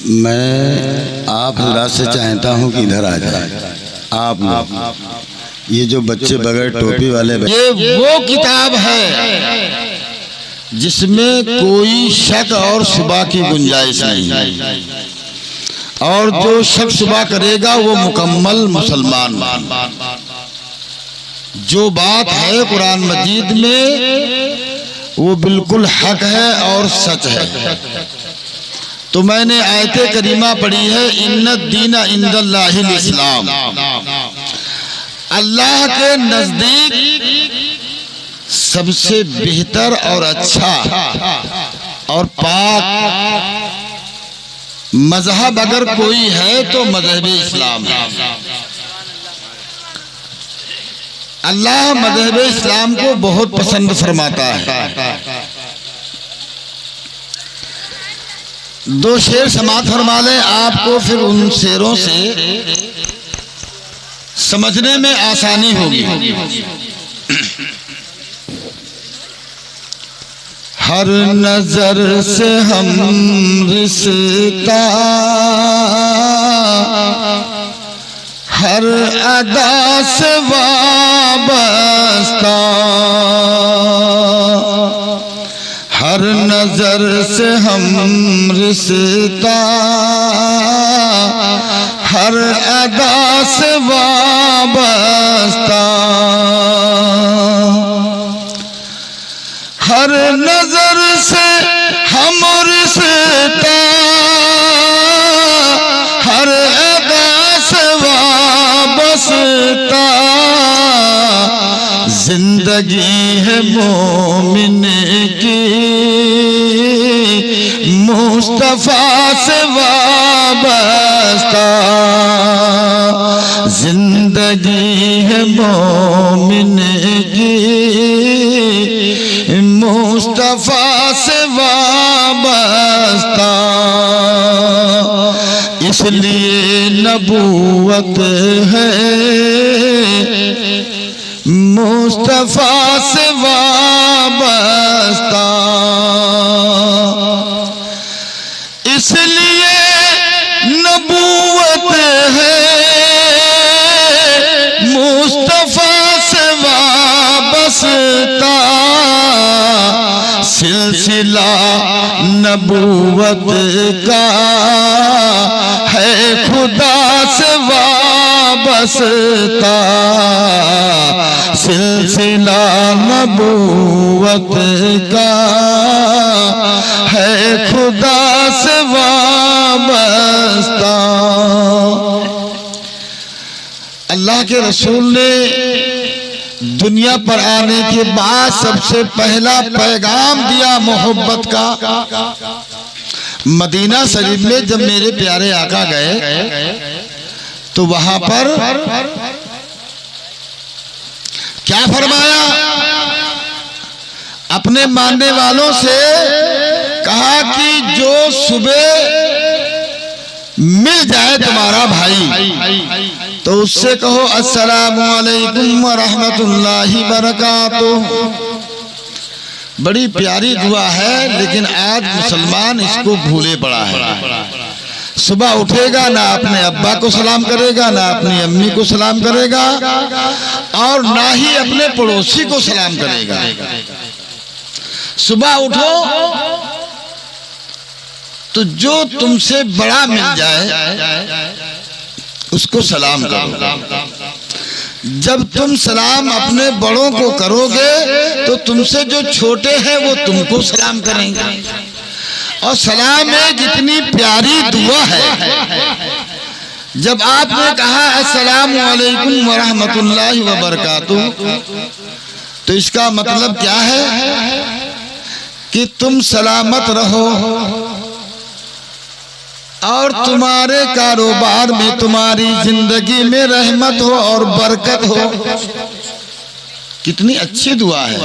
मैं आप हजरात से चाहता हूँ कि इधर आ जाए आप लोग। ये जो बच्चे बगैर टोपी वाले, ये वो किताब है जिसमें कोई शक और शुबा की गुंजाइश नहीं, और जो शक शुबा करेगा वो मुकम्मल मुसलमान। जो बात है कुरान मजीद में वो बिल्कुल हक है और सच है। तो मैंने आयते करीमा पढ़ी है, इन्ना दीना इंदल्लाहिल इस्लाम। अल्लाह के नजदीक सबसे बेहतर और अच्छा और पाक मजहब अगर कोई है तो मजहब इस्लाम है। अल्लाह मजहब इस्लाम को बहुत पसंद फरमाता है। दो शेर समात फरमा लें, आपको फिर उन शेरों से समझने में आसानी होगी। हर नजर से हम रिश्ता, हर अदा से वाबस्ता, हर नजर से हम रिश्ता, हर अदा से वाबस्ता, हर नजर से हम रिश्ता, हर अदा से वाबस्ता, जिंदगी है मोमिन की मुस्तफा से वाबस्ता, जिंदगी है मोमिन की मुस्तफा से वाबस्ता। इसलिए नबूवत है मुस्तफा से वाबस्ता, इसलिए नबूवत है मुस्तफा से वाबस्ता, सिलसिला नबूवत का है खुदा से वाबस्ता, सिलसिला नबूवत का है खुदा से वाबस्ता। अल्लाह के रसूल ने दुनिया पर आने के बाद सबसे पहला पैगाम दिया मोहब्बत का। मदीना शरीफ में जब मेरे प्यारे आका गए तो वहां पर क्या फरमाया? अपने मानने वालों से कहा कि जो सुबह मिल जाए तुम्हारा भाई तो उससे कहो अस्सलामु अलैकुम व रहमतुल्लाहि व बरकातुहू। बड़ी प्यारी दुआ है, लेकिन आज मुसलमान इसको भूले पड़ा है। सुबह उठेगा ना अपने अब्बा को सलाम करेगा, ना अपनी अम्मी को सलाम करेगा, और ना ही अपने पड़ोसी को सलाम करेगा। सुबह उठो तो जो तुमसे बड़ा मिल जाए उसको सलाम करो। जब तुम सलाम अपने बड़ों को करोगे तो तुमसे जो छोटे हैं वो तुमको सलाम करेंगे। और सलाम एक इतनी प्यारी दुआ है। जब आपने कहा अस्सलामु अलैकुम व रहमतुल्लाहि व बरकातुहू तो इसका मतलब क्या है कि तुम सलामत रहो और तुम्हारे कारोबार में, तुम्हारी जिंदगी में रहमत हो और बरकत हो। कितनी अच्छी दुआ है।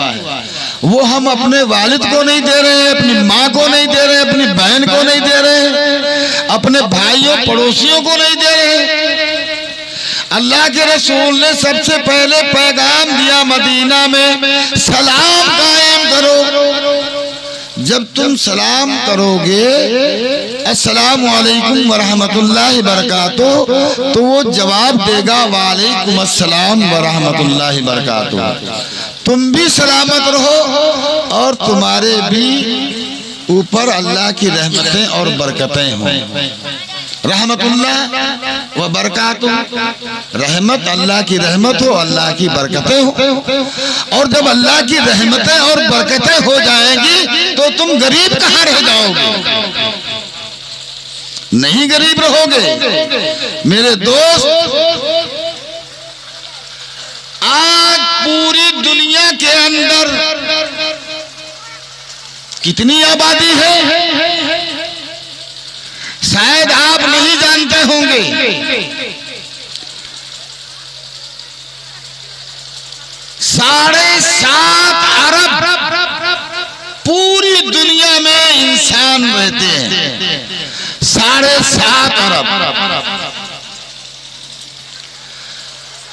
वो हम अपने वालिद को नहीं दे रहे हैं, अपनी माँ को नहीं दे रहे हैं, अपनी बहन को नहीं दे रहे हैं, अपने भाइयों पड़ोसियों को नहीं दे रहे हैं। अल्लाह के रसूल ने सबसे पहले पैगाम दिया मदीना में, सलाम कायम करो। जब तुम सलाम करोगे अस्सलामु अलैकुम वरहमतुल्लाहि बरकातुहू, तो वो जवाब देगा वालेकुम अस्सलाम वरहमतुल्लाहि बरकातुहू। तुम भी सलामत रहो और तुम्हारे भी ऊपर अल्लाह की रहमतें और बरकतें हों। रहमतुल्लाह व बरकातुह, रहमत अल्लाह की रहमत हो, अल्लाह की बरकतें हो। और जब अल्लाह की रहमतें और बरकतें हो जाएंगी तो तुम गरीब कहाँ रह जाओगे? नहीं गरीब रहोगे। मेरे दोस्त, आज पूरी दुनिया के अंदर कितनी आबादी है शायद आप नहीं जानते होंगे। 7.5 अरब पूरी दुनिया में इंसान रहते हैं। 7.5 अरब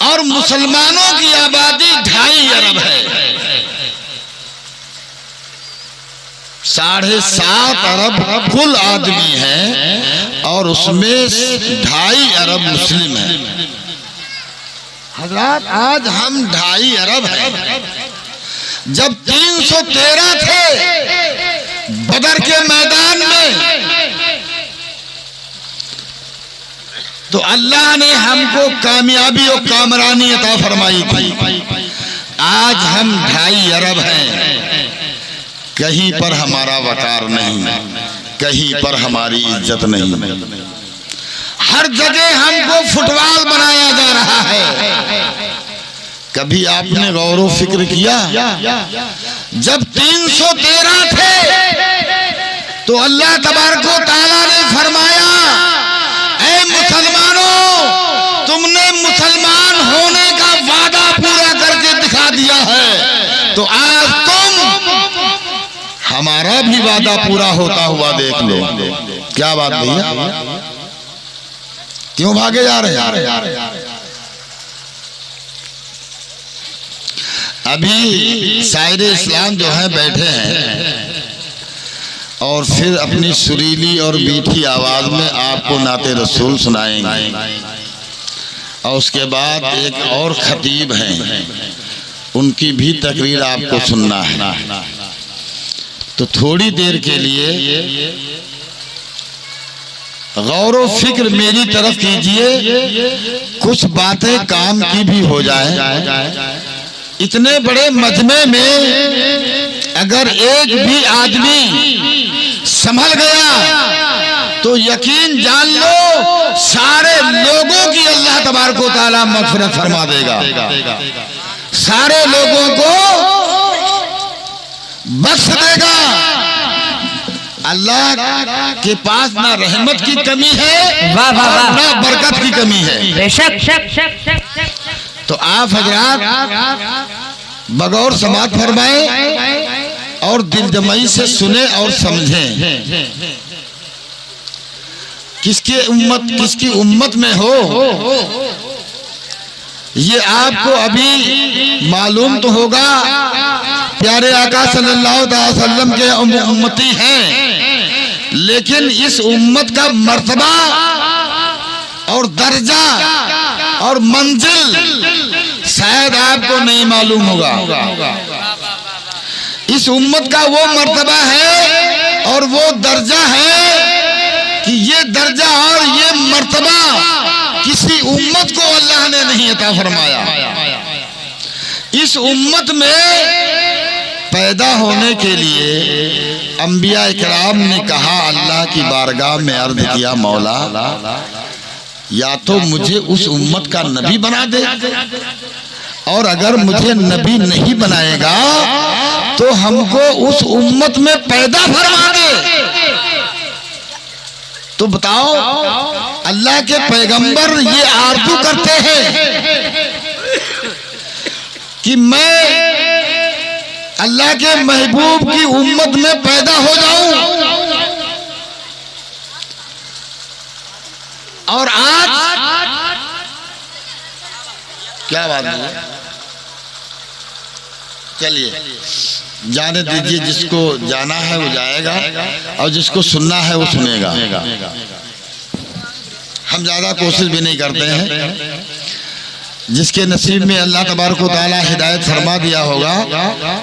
और मुसलमानों की आबादी 2.5 अरब है। 7.5 अरब कुल आदमी है और उसमें 2.5 अरब मुस्लिम है। हज़रात, आज हम 2.5 अरब हैं। जब 313 थे बदर के मैदान में, तो अल्लाह ने हमको कामयाबी और कामरानी अता फरमाई थी। आज हम 2.5 अरब हैं। कहीं पर हमारा वकार नहीं, कहीं पर हमारी इज्जत नहीं। हर जगह हमको फुटबॉल बनाया जा रहा है। कभी आपने गौर व फिक्र किया, जब 313 थे तो अल्लाह तबारक व तआला ने फरमाया, ऐ मुसलमानों, तुमने मुसलमान होने का वादा पूरा करके दिखा दिया है, तो आज तुम हमारा भी वादा पूरा होता हुआ देख लो। क्या बात भैया, क्यों भागे जा रहे हैं? अभी शायरे इस्लाम जो है बैठे हैं और फिर अपनी सुरीली और मीठी आवाज में आपको नाते रसूल सुनाएंगे। और उसके बाद एक और खतीब हैं, उनकी भी तकरीर आपको सुनना है। तो थोड़ी देर के लिए गौर व फिक्र मेरी तरफ कीजिए, कुछ बातें काम की भी हो जाए। इतने बड़े मजमे में अगर एक भी आदमी संभल गया तो यकीन जान लो सारे लोगों की अल्लाह तबारक व तआला मग़फ़िरत फरमा देगा। सारे लोगों को बख्श देगा। अल्लाह के पास ना रहमत की कमी है, ना बरकत की कमी है। तो आप हजरात बगौर समात फरमाएं और दिलजमई से सुने और समझें। किसकी उम्मत में हो ये आपको अभी मालूम तो होगा। प्यारे आका सल्लल्लाहु अलैहि वसल्लम के उम्मती हैं, लेकिन इस उम्मत का मर्तबा और दर्जा और मंजिल शायद आपको नहीं मालूम होगा। इस उम्मत का वो मर्तबा है और वो दर्जा है कि ये दर्जा और ये मर्तबा किसी उम्मत को अल्लाह ने नहीं अता फरमाया। इस उम्मत में पैदा होने के लिए अंबिया इकराम ने कहा, अल्लाह की बारगाह में अर्ज किया, मौला या तो मुझे उस उम्मत का नबी बना दे, और अगर मुझे नबी नहीं बनाएगा तो हमको उस उम्मत में पैदा फरमा दे। तो बताओ, अल्लाह के पैगंबर ये आरज़ू करते हैं कि मैं अल्लाह के महबूब की उम्मत में पैदा हो जाऊं। और आज क्या बात है, चलिए जाने दीजिए, जिसको जाना है वो जाएगा और जिसको सुनना है वो सुनेगा। हम ज्यादा कोशिश भी नहीं करते हैं। जिसके नसीब में अल्लाह तबारक व तआला हिदायत फरमा दिया होगा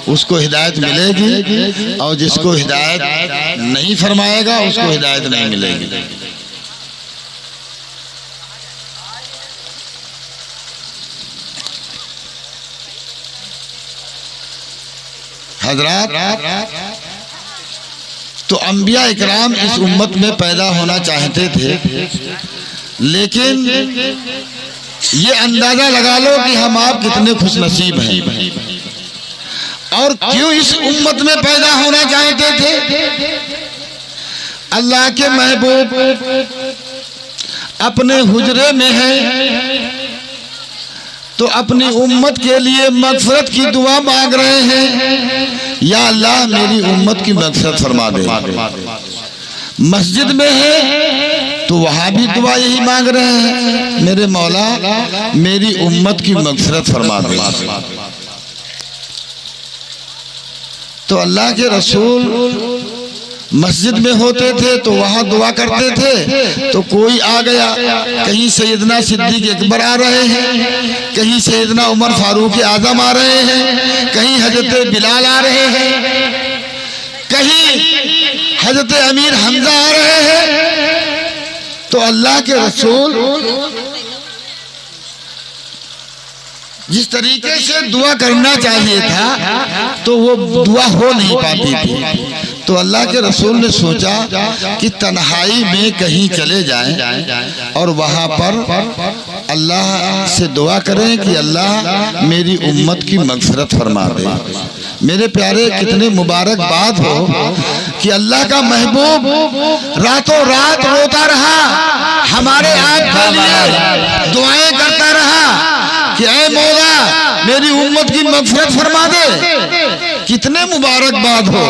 उसको हिदायत मिलेगी, और जिसको हिदायत नहीं फरमाएगा उसको हिदायत नहीं मिलेगी। हजरात, तो अंबिया इकराम इस उम्मत में पैदा होना चाहते थे, लेकिन ये अंदाजा लगा लो कि हम आप कितने खुशनसीब हैं। और क्यों इस उम्मत में पैदा होना चाहते थे? अल्लाह के महबूब अपने हुजरे में हैं, तो अपनी उम्मत के लिए मगफरत की दुआ मांग रहे हैं, या अल्लाह मेरी उम्मत की मगफरत फरमा दे। मस्जिद में है तो वहां भी दुआ यही मांग रहे हैं, मेरे मौला मेरी उम्मत की मगफरत फरमा दे। तो अल्लाह के रसूल मस्जिद में होते थे तो वहां दुआ करते थे, तो कोई आ गया, कहीं सैयदना सिद्दीक अकबर आ रहे हैं, कहीं सैयदना उमर फारूक आजम आ रहे हैं, कहीं हजरत बिलाल आ रहे हैं, कहीं हजरत अमीर हमजा आ रहे हैं। तो अल्लाह के रसूल जिस तरीके से दुआ करना चाहिए था तो वो दुआ हो नहीं पाती थी। तो अल्लाह के रसूल ने सोचा कि तन्हाई में कहीं चले जाएं और वहां पर अल्लाह से दुआ करें कि अल्लाह मेरी उम्मत की मगफिरत फरमा दे। मेरे प्यारे, कितने मुबारक बात हो कि अल्लाह का महबूब रातों रात रोता रहा, हमारे आपके लिए दुआएं करता रहा कि ऐ मौला मेरी उम्मत की मगफिरत फरमा दे। कितने मुबारक बात हो।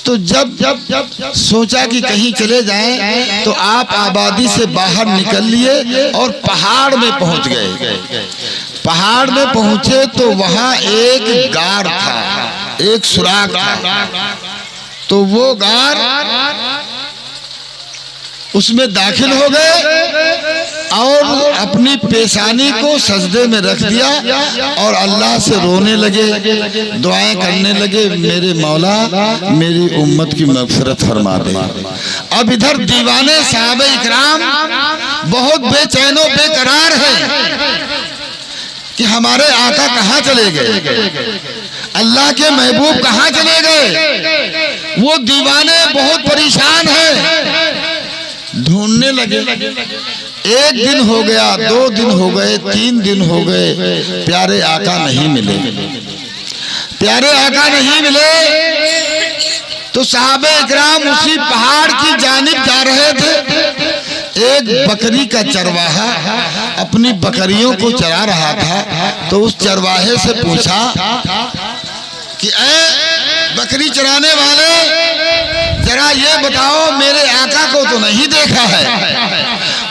तो जब सोचा कि कहीं चले जाएं तो आप आबादी से बाहर निकल लिए और पहाड़ में पहुंच गए। पहाड़ में पहुंचे तो वहां एक गार था, एक सुराग था। तो वो गार, उसमें दाखिल हो गए और अपनी पेशानी को सजदे में रख दिया और अल्लाह से रोने लगे, दुआएं करने लगे, मेरे मौला मेरी उम्मत की मगफिरत फरमा दे। अब इधर दीवाने साहबे इकराम बहुत बेचैनो बेकरार हैं कि हमारे आका कहाँ चले गए, अल्लाह के महबूब कहाँ चले गए। वो दीवाने बहुत परेशान हैं, ढूंढने लगे। एक दिन हो गया, 2 दिन हो गए, 3 दिन हो गए, प्यारे आका नहीं मिले। प्यारे आका नहीं मिले तो साहबे इकराम उसी पहाड़ की जानिब जा रहे थे। एक बकरी का चरवाहा अपनी बकरियों को चरा रहा था, तो उस चरवाहे से पूछा कि ऐ बकरी चराने वाले, जरा ये बताओ मेरे आका को तो नहीं देखा है।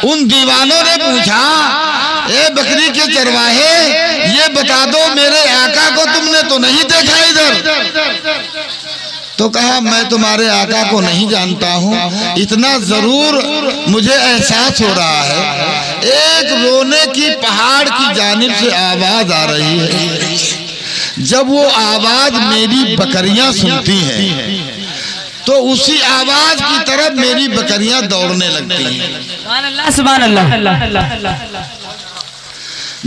उन दीवानों ने पूछा, ए बकरी के चरवाहे ये बता दो मेरे आका को तुमने तो नहीं देखा इधर। तो कहा मैं तुम्हारे आका को नहीं जानता हूँ, इतना जरूर मुझे एहसास हो रहा है, एक रोने की पहाड़ की जानिब से आवाज आ रही है। जब वो आवाज मेरी बकरियां सुनती हैं तो उसी आवाज की तरफ मेरी बकरियां दौड़ने लगती हैं। सुभान अल्लाह।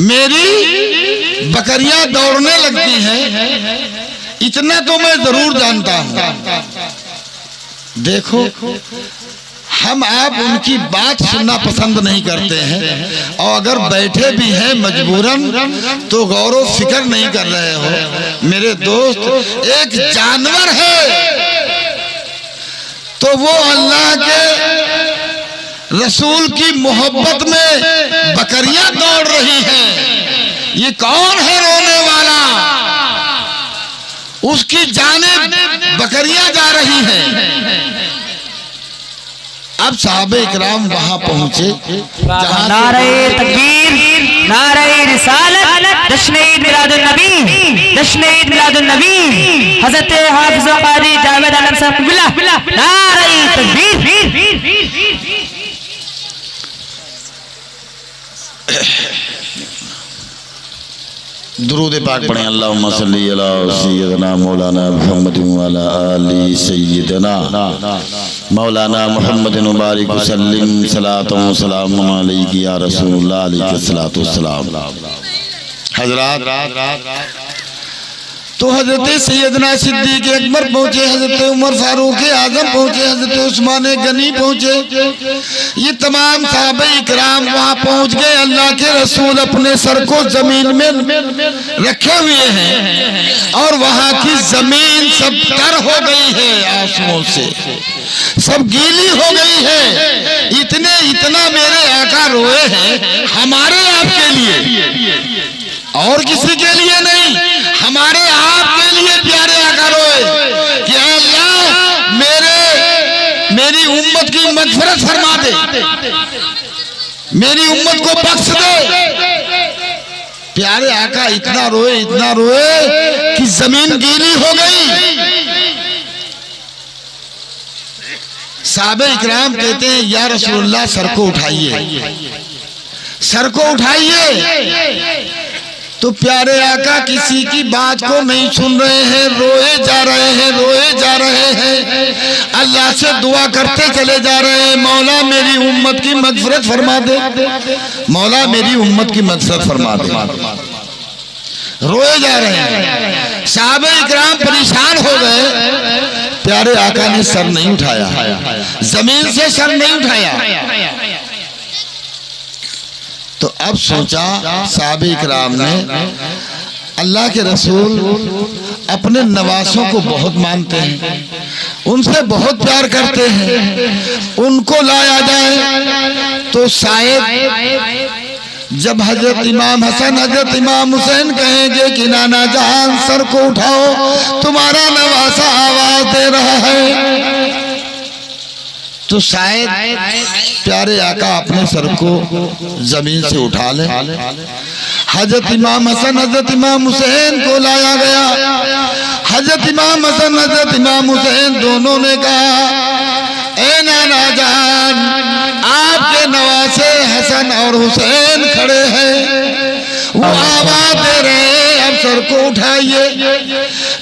मेरी बकरियां दौड़ने लगती हैं, इतना तो मैं जरूर जानता हूं। देखो, हम आप उनकी बात सुनना पसंद नहीं करते हैं, और अगर बैठे भी हैं मजबूरन तो गौर फिक्र नहीं कर रहे हो। मेरे दोस्त, एक जानवर है तो वो अल्लाह के रसूल की मोहब्बत में बकरियां दौड़ रही हैं। ये कौन है रोने वाला? उसकी जानिब बकरियां जा रही हैं। अब साहबे इकराम वहां पहुंचे जहां नारे तकबीर, नारे रिसालत, जश्न ईद मिलादुन नबी, जश्न ईद मिलादुन नबी, हज़रत हाफ़िज़ क़ारी जावेद आलम साहब बिल्लाह, नारे तकबीर। दुरूद पाक पढ़ें। अल्लाहुम्मा सल्ली अला सय्यदना मौलाना मुहम्मद व अला आलि सय्यदना मौलाना मुहम्मद व बारिक व सल्लिम सलातun व सलामुन अलैका या रसूलुल्लाह अलैहि सलातु व सलाम। हज़रात, तो हजरत सैयदना सिद्दीक़ अकबर पहुँचे, हजरत उमर फारूक आजम पहुँचे, हजरत उस्मान गनी पहुँचे, ये तमाम साहबे इकराम वहाँ पहुँच गए। अल्लाह के रसूल अपने सर को जमीन में रखे हुए हैं और वहाँ की जमीन सब तर हो गई है, आंसुओं से सब गीली हो गई है। इतना मेरे आका रोए हैं हमारे आपके लिए, और किसी के लिए नहीं, हमारे आपके लिए प्यारे आका रोए कि अल्लाह मेरी उम्मत की मग़फ़िरत फरमा दे, मेरी उम्मत को बख्श दे। प्यारे आका इतना रोए कि जमीन गीली हो गई। साहबे इकराम कहते हैं या रसूलुल्लाह सर को उठाइए, सर को उठाइए। तो प्यारे आका किसी की बात को नहीं सुन रहे हैं, रोए जा रहे हैं, अल्लाह से दुआ करते चले जा रहे हैं, मौला मेरी उम्मत की मग़फ़िरत फरमा दे, मौला मेरी उम्मत की मग़फ़िरत फरमा दे। रोए जा रहे हैं, साहबे इकराम परेशान हो गए। प्यारे आका ने सर नहीं उठाया, जमीन से सर नहीं उठाया। तो अब सोचा साहबे इकराम ने, अल्लाह के रसूल अपने नवासों को बहुत मानते हैं, उनसे बहुत प्यार करते हैं, उनको लाया जाए तो शायद जब हजरत इमाम हसन हजरत इमाम हुसैन कहेंगे कि नाना जान सर को उठाओ, तुम्हारा नवासा आवाज दे रहा है, तो शायद प्यारे आका अपने सर को जमीन से उठा ले। हजरत इमाम हसन हजरत इमाम हुसैन को लाया गया। हजरत इमाम हसन हजरत इमाम हुसैन दोनों ने कहा, ए नाना जान, आपके नवासे हसन और हुसैन खड़े हैं, वो आवाज दे रहे हैं, अब सर को उठाइए।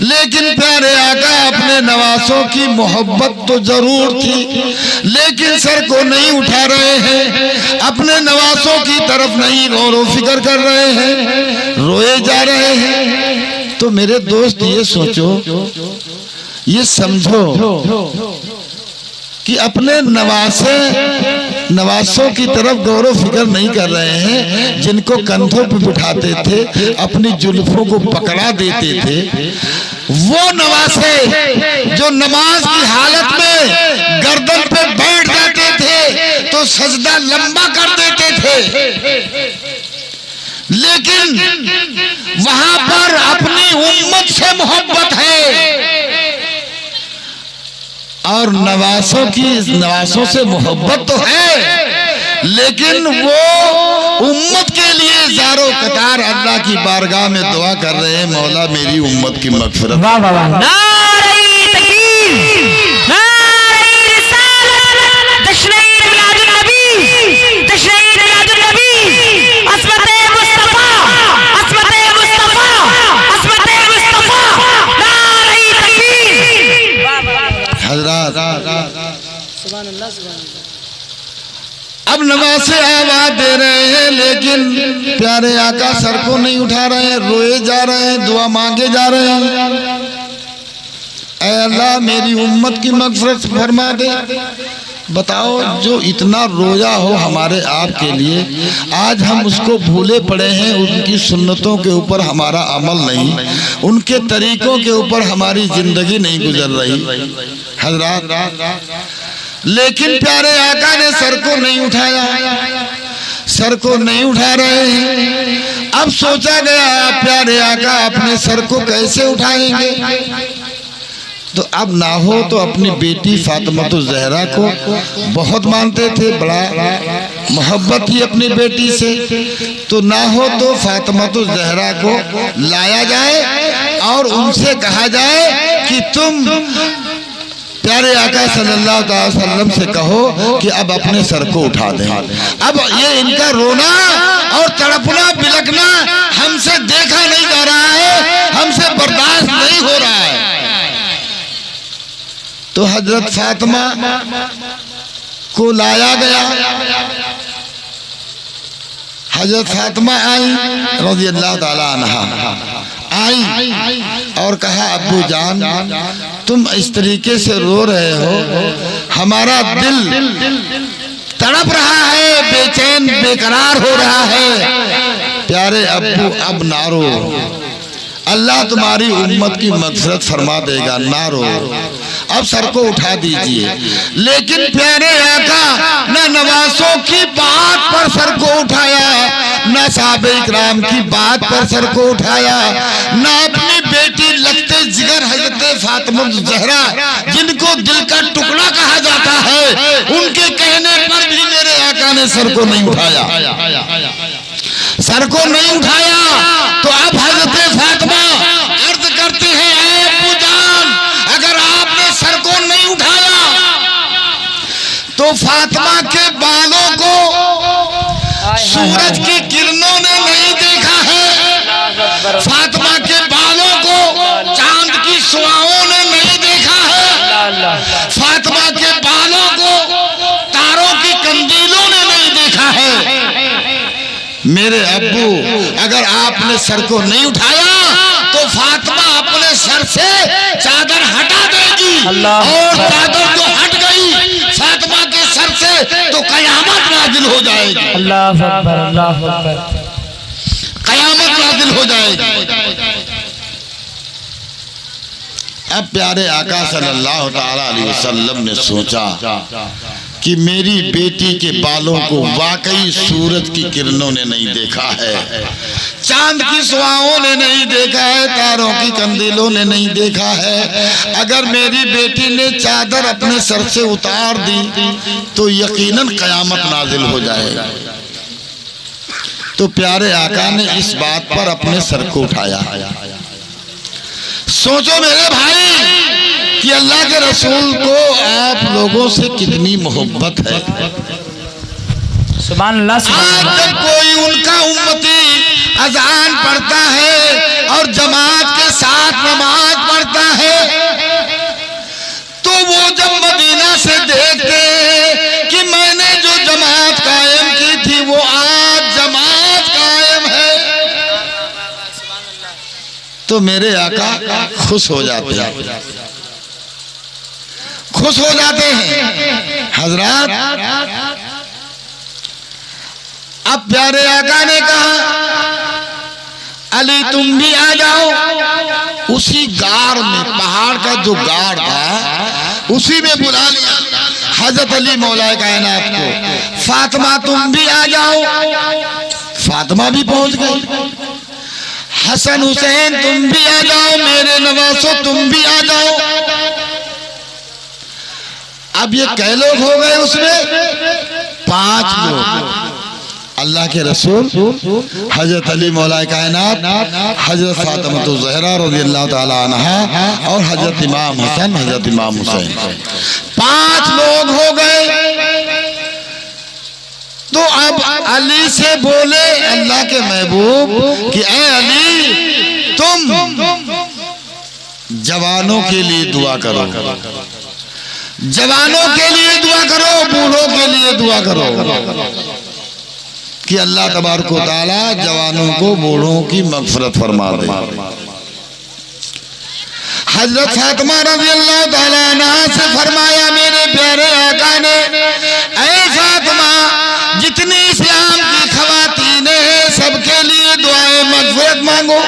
लेकिन प्यारे आका अपने नवासों की मोहब्बत तो जरूर थी, लेकिन सर को नहीं उठा रहे हैं, अपने नवासों की तरफ नहीं गौर व फिक्र कर रहे हैं, रोए जा रहे हैं। तो मेरे दोस्त ये सोचो, ये समझो कि अपने नवासों की तरफ गौर फिक्र नहीं कर रहे हैं, जिनको कंधों पे बिठाते थे, अपनी जुल्फों को पकड़ा देते थे, वो नवासे जो नमाज की हालत में गर्दन पे बैठ जाते थे तो सजदा लंबा कर देते थे, लेकिन वहां पर अपनी उम्मत से मोहब्बत है और नवासों से मोहब्बत तो है, लेकिन वो उम्मत के लिए ज़ारो कतार अल्लाह की बारगाह में दुआ कर रहे हैं, मौला मेरी उम्मत की मग़फ़िरत। वाह वाह वाह, नारे तकबीर, नारे रिसालत, जश्न ईद मिलादुन नबी, जश्न ईद मिलादुन नबी, अस्मते मुस्तफा, अस्मते मुस्तफा, अस्मते मुस्तफा, नारे तकबीर। हज़रात, अब नवासे आवाज दे रहे हैं, लेकिन प्यारे आका सर को नहीं उठा रहे हैं, रोए जा रहे हैं, दुआ मांगे जा रहे हैं। ऐ अल्लाह मेरी उम्मत की मग़फ़िरत फरमा दे। बताओ, जो इतना रोया हो हमारे आप के लिए, आज हम उसको भूले पड़े हैं, उनकी सुन्नतों के ऊपर हमारा अमल नहीं, उनके तरीकों के ऊपर हमारी जिंदगी नहीं गुजर रही। हज़रात, लेकिन प्यारे आका ने सर को नहीं उठाया, सर को नहीं उठा रहे हैं। अब सोचा गया प्यारे आका अपने सर को कैसे उठाएंगे। तो अब ना हो तो अपनी बेटी फातिमा ज़हरा को बहुत मानते थे, बड़ा मोहब्बत थी अपनी बेटी से। तो ना हो तो फातिमा ज़हरा को लाया जाए और उनसे कहा जाए कि तुम प्यारे आका सल्लल्लाहु अलैहि वसल्लम से कहो कि अब अपने सर को उठा दें। अब ये इनका रोना और तड़पना बिलखना हमसे देखा नहीं जा रहा है, हमसे बर्दाश्त नहीं हो रहा है। तो हजरत फातिमा को लाया गया। हजरत फातिमा आई रज़ी अल्लाह ताला अन्हा आई और कहा, अब्बू जान तुम इस तरीके से रो रहे हो, हमारा दिल तड़प रहा है, बेचैन बेकरार हो रहा है। प्यारे अब्बू अब ना रो, अल्लाह तुम्हारी उम्मत की मग़फ़िरत फरमा देगा, ना रो, अब सर को उठा दीजिए। लेकिन प्यारे आका न नवासों की बात पर सर को उठाया, न साहबे इकराम की बात पर सर को उठाया, न अपनी बेटी लगते जिगर हज़रत फातिमा ज़हरा जिनको दिल का टुकड़ा कहा जाता है, उनके कहने पर भी मेरे आका ने सर को नहीं उठाया, सर को नहीं उठाया। तो अब हज़रत फातिमा अर्ज करती है, अब्बू जान अगर आपने सर को नहीं उठाया तो फातिमा के बालों को सूरज की किरणों ने नहीं देखा है, फातिमा के बालों को चांद की शुआओं ने नहीं देखा है, फातिमा के बालों को तारों की कंदीलों ने नहीं देखा है। मेरे अब्बू अगर आपने सर को नहीं उठाया तो फातिमा अपने सर से चादर हटा देगी, और चादर जो हट गई फातिमा के सर से तो कयामत नाजिल हो जाएगी, अल्लाह अकबर, अल्लाह अकबर, कयामत नाजिल हो जाएगी। अब प्यारे आका सल्लल्लाहु अलैहि वसल्लम ने सोचा कि मेरी बेटी के बालों को वाकई सूरज की किरणों ने नहीं देखा है, चांद की शुआओं ने नहीं देखा है, तारों की कंदीलों ने नहीं देखा है। अगर मेरी बेटी ने चादर अपने सर से उतार दी तो यकीनन कयामत नाजिल हो जाएगा। तो प्यारे आका ने इस बात पर अपने सर को उठाया। सोचो मेरे भाई कि अल्लाह के रसूल को आप लोगों से कितनी मोहब्बत है। सुभान अल्लाह, सुभान आज जब कोई उनका उम्मती अजान पढ़ता है और जमात के साथ नमाज पढ़ता है तो वो जब मदीना से देखते हैं कि मैंने जो जमात कायम की थी वो आज जमात कायम है, तो मेरे आका खुश हो जाते हैं, खुश हो जाते हैं। हजरत अब प्यारे आका ने कहा, अली तुम भी आ जाओ। उसी गार में, पहाड़ का जो गार था उसी में बुला लिया हजरत अली मौलाए कायनात को। फातिमा तुम भी आ जाओ। फातिमा भी पहुंच गई। हसन हुसैन तुम भी आ जाओ, मेरे नवासो तुम भी आ जाओ। अब ये कै लोग हो गए उसमें? 5 लोग। अल्लाह के रसूल, हजरत अली मौलाए कायनात, हजरत फातिमा ज़हरा रज़ियल्लाहु ताला अन्हा और हजरत इमाम हसन, हजरत इमाम हुसैन, 5 लोग हो गए। तो अब अली से बोले अल्लाह के महबूब कि ऐ अली तुम जवानों के लिए दुआ करो, जवानों के लिए दुआ करो, बूढ़ों के लिए दुआ करो कि अल्लाह तबारक व तआला जवानों को बूढ़ों की मग़फ़िरत फरमा दे। हजरत फातिमा रज़ियल्लाहु ताला अन्हा से फरमाया मेरे प्यारे आका ने, ऐ फातिमा जितनी इस्लाम की ख़वातीन हैं सबके लिए दुआए मग़फ़िरत मांगो,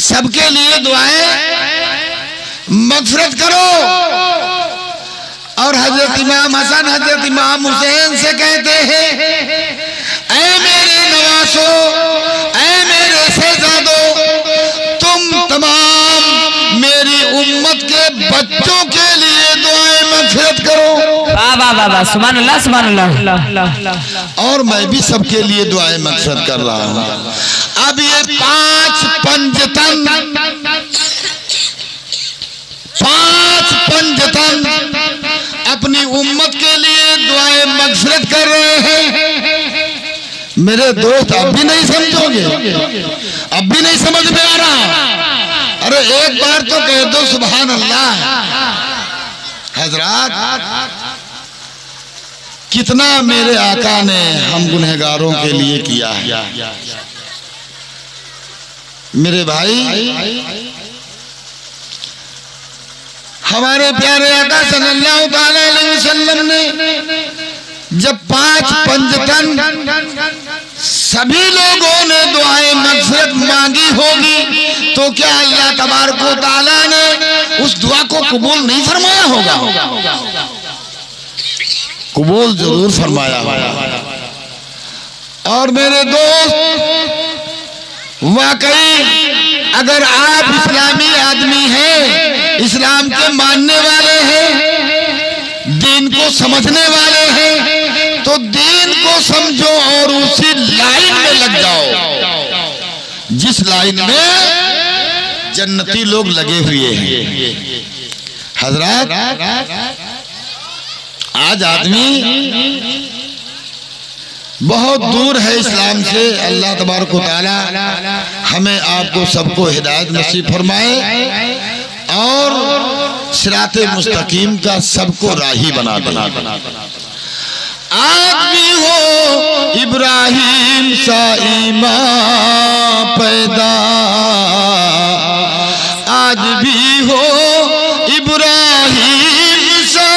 सबके लिए दुआए मग़फ़िरत करो। और हजरत इमाम हसन, हजरत इमाम हुसैन से कहते हैं, ऐ मेरे नवासो, ऐ मेरे शहजादो, तुम तमाम के बच्चों के लिए दुआएं मगफिरत करो। वाह वाह वाह वाह, सुभान अल्लाह सुभान अल्लाह। और मैं भी सबके लिए दुआएं मगफिरत कर रहा हूँ। अब ये 5 पंजतन अपनी उम्मत के लिए दुआएं मगफिरत कर रहे हैं। मेरे दोस्त अब भी नहीं समझोगे, अब भी नहीं समझ में आ रहा? अरे एक बार तो कह दो सुभान अल्लाह। हजरात, कितना मेरे आका ने हम गुनहगारों के लिए किया है। मेरे भाई, हमारे प्यारे आका सल्लल्लाहु अलैहि वसल्लम ने जब 5 पंजतन सभी लोगों ने दुआएं मगफिरत मांगी होगी, तो क्या अल्लाह तबारक व तआला ने उस दुआ को कबूल नहीं फरमाया होगा? कबूल जरूर फरमाया होगा। और मेरे दोस्त, वाकई अगर आप इस्लामी आदमी हैं, इस्लाम के मानने वाले हैं, दीन को समझने वाले हैं, तो दीन को समझो और उसी लाइन में लग जाओ जिस लाइन में जन्नती लोग लगे हुए हैं। हजरत, आज आदमी बहुत दूर है इस्लाम से। अल्लाह तबारक व तआला हमें आपको सबको हिदायत नसीब फरमाए और सिराते मुस्तकीम का सबको राही बना दे। आज भी हो इब्राहिम सा ईमान पैदा, आज भी हो इब्राहिम सा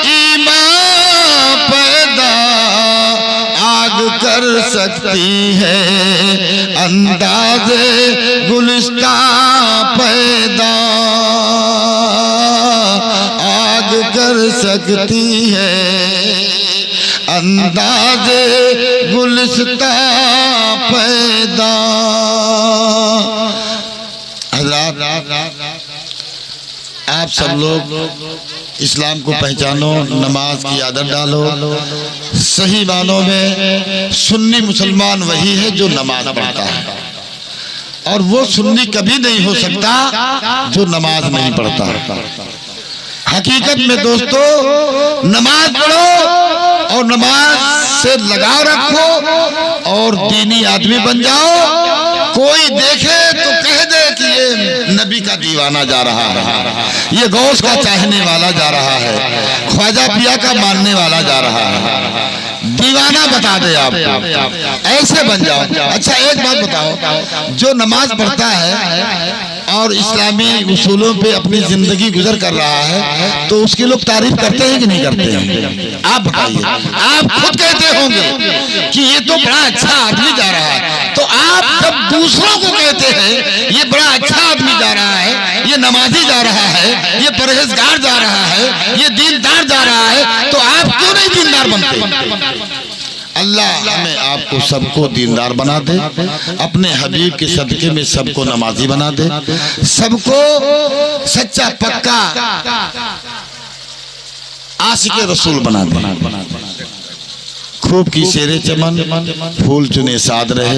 ईमान पैदा, आग कर सकती है अंदाज़े गुलिस्तां पैदा, आग कर सकती है अंदाज़े गुलिस्तां पैदा। हज़रात, आप सब लोग इस्लाम को पहचानो, नमाज की आदत डालो। सही मानों में सुन्नी मुसलमान वही है जो नमाज पढ़ता है, और वो सुन्नी कभी नहीं हो सकता जो नमाज नहीं पढ़ता। हकीकत में दोस्तों, नमाज पढ़ो और नमाज से लगाव रखो और दीनी आदमी बन जाओ। कोई देखे तो कह दे कि ये नबी का दीवाना जा रहा है, ये गौस का चाहने वाला जा रहा है, ख्वाजा पिया का मानने वाला जा रहा है। दीवाना बता दे आपको, ऐसे बन जाओ। अच्छा एक बात बताओ, जो नमाज पढ़ता है और इस्लामी उसूलों पे अपनी जिंदगी गुजर कर रहा है, तो उसकी लोग तारीफ करते हैं कि नहीं करते हैं? आप बताइए। आप खुद कहते होंगे कि ये तो बड़ा अच्छा आदमी जा रहा है, तो आप जब दूसरों को कहते हैं ये बड़ा अच्छा आदमी जा रहा है, ये नमाजी जा रहा है, ये परहेजगार जा रहा है, ये दीनदार जा रहा है, तो आप क्यों नहीं दीनदार बनते? अल्लाह हमें आपको सबको दीनदार बना दे, अपने हबीब के सदके में सबको नमाजी बना दे, सबको सच्चा पक्का आशिक़े रसूल बना दे। खूब की शेरे चमन, फूल चुने साद रहे।